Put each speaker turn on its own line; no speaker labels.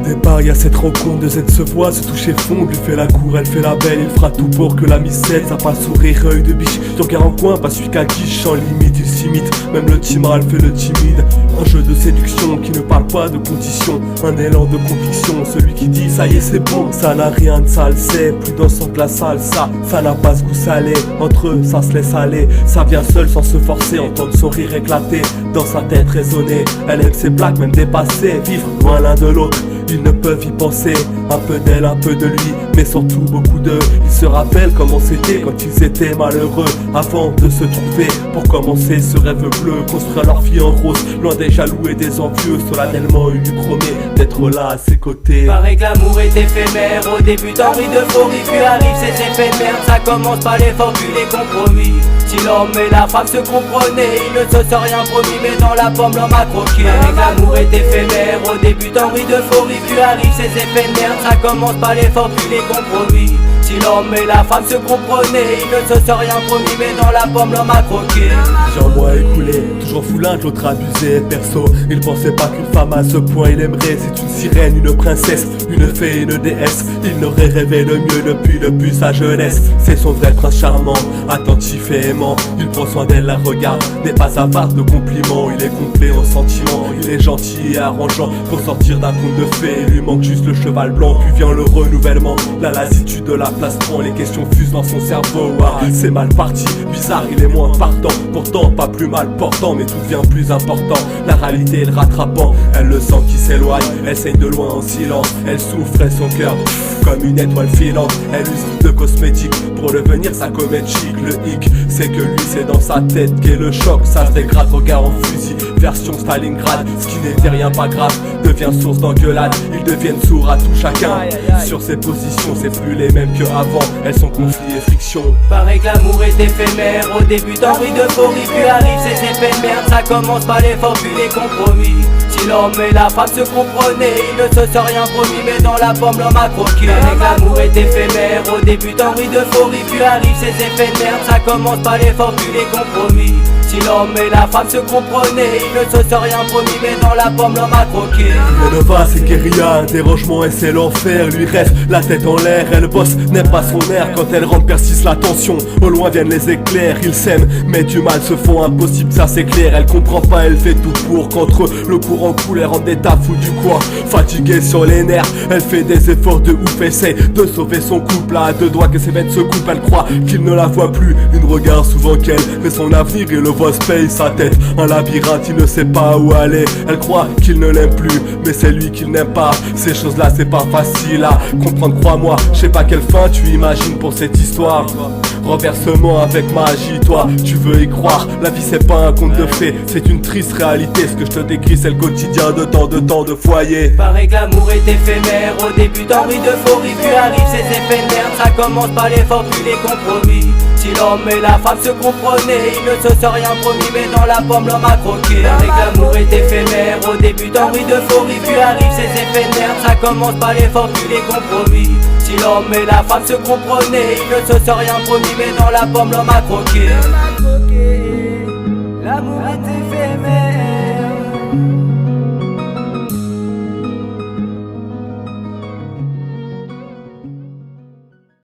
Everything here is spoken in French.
départ, y a cette rencontre, deux êtres se voient, se toucher fondent, lui fait la cour, elle fait la belle, il fera tout pour que la missette, ça pas sourire, œil de biche, tu regardes en coin, pas celui qu'à quiche, en limite, il s'imite, même le timral fait le timide, un jeu de séduction qui ne parle pas de conditions, un élan de conviction, celui qui dit ça y est c'est bon, ça n'a rien de sale, c'est plus dans son place salsa, ça n'a pas ce goût salé, entre eux ça se laisse aller, ça vient seul sans se forcer, entendre son rire éclater, dans sa tête résonner, elle aime ses blagues même dépassées, vivre loin l'un de l'autre. Ils ne peuvent y penser, un peu d'elle, un peu de lui, mais surtout beaucoup d'eux. Ils se rappellent comment c'était quand ils étaient malheureux, avant de se trouver pour commencer ce rêve bleu, construire leur vie en rose, loin des jaloux et des envieux. Solennellement il lui promet d'être là à ses côtés.
Paraît que l'amour est éphémère, au début d'envie d'euphorie, puis arrive ces effets de merde. Ça commence par l'effort puis les compromis. Si l'homme et la femme se comprenaient, il ne se serait rien promis, mais dans la pomme l'homme a croqué. Paraît que l'amour est éphémère, au début d'envie d'euphorie, puis arrive ces effets de merde. Ça commence par l'effort puis les compromis. Si l'homme et la femme se comprenaient, il ne se serait rien promis, mais dans la pomme l'homme a croqué.
Plusieurs mois écoulés, toujours foulin que l'autre abusé. Perso, il pensait pas qu'une femme à ce point il aimerait. C'est une sirène, une princesse, une fée, une déesse. Il n'aurait rêvé le mieux depuis sa jeunesse. C'est son vrai prince charmant, attentif et aimant. Il prend soin d'elle, la regarde, n'est pas avare de compliments. Il est complet en sentiments, il est gentil et arrangeant. Pour sortir d'un conte de fées, il lui manque juste le cheval blanc. Puis vient le renouvellement, la lassitude de la place prend. Les questions fusent dans son cerveau, ah, c'est mal parti, bizarre, il est moins partant. Pourtant pas plus mal portant, mais tout devient plus important. La réalité est le rattrapant, elle le sent qui s'éloigne. Elle saigne de loin en silence, elle souffre et son cœur comme une étoile filante. Elle use de cosmétiques pour devenir sa comète chic. Le hic, c'est que lui c'est dans sa tête qu'est le choc. Ça se dégrade, regard en fusil, version Stalingrad. Ce qui n'était rien pas grave, devient source d'engueulade. Ils deviennent sourds à tout chacun. Sur ses positions, c'est plus les mêmes que avant. Elles sont conflits et friction.
Paraît que l'amour est éphémère, au début d'envie d'euphorie, puis arrive ces effets de merde. Ça commence par l'effort puis les compromis. Si l'homme et la femme se comprenaient, il ne se serait rien promis, mais dans la pomme l'homme a croqué. Paraît que l'amour est éphémère, au début d'envie d'euphorie, puis arrive ces effets de merde. Ça commence par l'effort puis les compromis. Si l'homme et la femme se comprenaient, il ne se serait rien promis, mais dans la pomme l'homme a croqué.
Nova c'est guérilla, un dérogement et c'est l'enfer. Lui rêve la tête en l'air, elle bosse, n'aime pas son air. Quand elle rentre persiste la tension, au loin viennent les éclairs. Ils s'aiment mais du mal se font impossible, ça c'est clair. Elle comprend pas, elle fait tout pour qu'entre eux le courant coule. Elle rend des tas fous du quoi, fatiguée sur les nerfs. Elle fait des efforts de ouf, essaye de sauver son couple. À deux doigts que ses veines se coupent, elle croit qu'il ne la voit plus. Il ne regarde souvent qu'elle, mais son avenir il le voit se paye sa tête. Un labyrinthe, il ne sait pas où aller. Elle croit qu'il ne l'aime plus, mais c'est lui qu'il n'aime pas. Ces choses là c'est pas facile à comprendre, crois-moi. Je sais pas quelle fin tu imagines pour cette histoire. Renversement avec magie, toi tu veux y croire. La vie c'est pas un conte de fées, c'est une triste réalité. Ce que je te décris c'est le quotidien de tant de foyers.
Paraît que l'amour est éphémère, au début d'envie d'euphorie, puis arrive ces effets de merde. Ça commence par l'effort puis les compromis. Si l'homme et la femme se comprenaient, il ne se serait rien promis, mais dans la pomme l'homme a croqué. Paraît que l'amour est éphémère, au début d'envie d'euphorie, puis arrive ces effets de merde. Ça commence par l'effort puis les compromis. Si l'homme et la femme se comprenaient, il ne se serait rien promis, mais dans la pomme l'homme a croqué. L'amour est